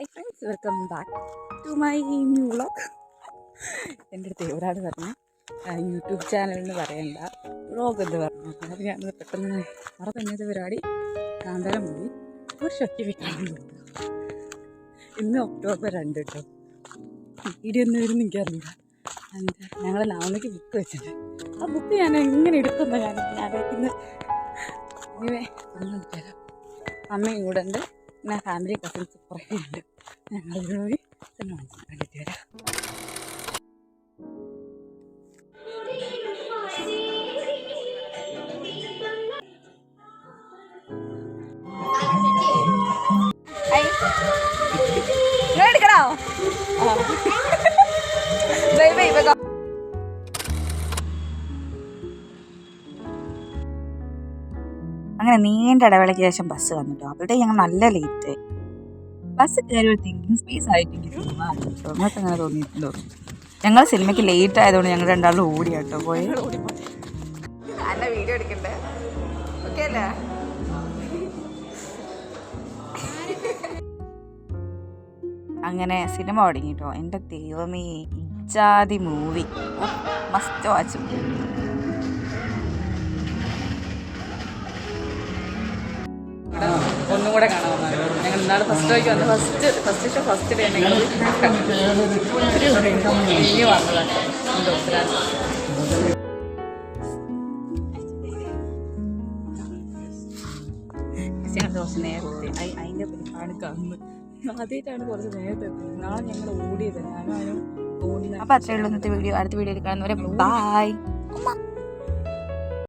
High friends, welcome back to my new vlog. എൻ്റെ അടുത്ത് ഒരാൾ പറഞ്ഞു യൂട്യൂബ് ചാനലിന് പറയണ്ട വ്ളോഗ് എന്ന് പറഞ്ഞു. അത് ഞാൻ പെട്ടെന്ന് മറന്നത്തെ പരിപാടി കാന്തരം പോയി ഒരു സർട്ടിഫിക്കറ്റ്. ഇന്ന് ഒക്ടോബർ 2 കേട്ടോ. വീഡിയോ ഒന്നും വരുന്ന എനിക്കറിയില്ല. ഞങ്ങൾ നാളേക്ക് ബുക്ക് വെച്ചിട്ട് ആ ബുക്ക് ഞാൻ എങ്ങനെ എടുക്കുന്ന ഞാൻ ആലോചിക്കുന്നത്. ഇങ്ങനെ ഒന്നും തരാം. അമ്മയും കൂടെ ഉണ്ട്, പിന്നെ ഫാമിലി കസിൻസ് കുറേ ഉണ്ട്. ഞങ്ങളിതിന് പോയി കണ്ടിട്ട് വരാം. എടുക്കണോ? അങ്ങനെ നീണ്ട ഇടവേളയ്ക്ക് ശേഷം ബസ് വന്നിട്ടോ. അവിടെ ഞങ്ങൾ നല്ല ലേറ്റ്. ബസ് കയറി ഒരു തിങ്കിങ് സ്പേസ് ആയിട്ട് നിങ്ങൾക്ക് അങ്ങനെ തോന്നിയിട്ടുണ്ടോ? ഞങ്ങൾ സിനിമയ്ക്ക് ലേറ്റ് ആയതുകൊണ്ട് ഞങ്ങൾ രണ്ടാളും ഓടി കേട്ടോ പോയി. അല്ല വീഡിയോ എടുക്കണ്ടേ? ഓക്കെ അല്ലേ? അങ്ങനെ സിനിമ തുടങ്ങിട്ടോ. എൻ്റെ ദൈവമേ, ഇജാതി മൂവി, മസ്റ്റ് വാച്ച്. ഒന്നും കൂടെ കാണാവുന്നതാണ്. ഞങ്ങൾ ഇന്നാൾ ഫസ്റ്റ് ഡേക്ക് വന്ന് ഫസ്റ്റ് ഡേ ഞങ്ങൾ ഇനി വന്നതാണ്. കുറച്ച് നേരത്തെ അതിൻ്റെ പരിപാടി കാണുന്നത് ആദ്യമായിട്ടാണ്. കുറച്ച് നേരത്തെ നാളെ ഞങ്ങൾ ഓടിയത്. ഞാനും ഓടുന്നത്. അപ്പോൾ അത്രയേ ഉള്ളൂ ഇന്നത്തെ വീഡിയോ. അടുത്ത വീഡിയോയിൽ കാണുന്നവരെ ബൈ.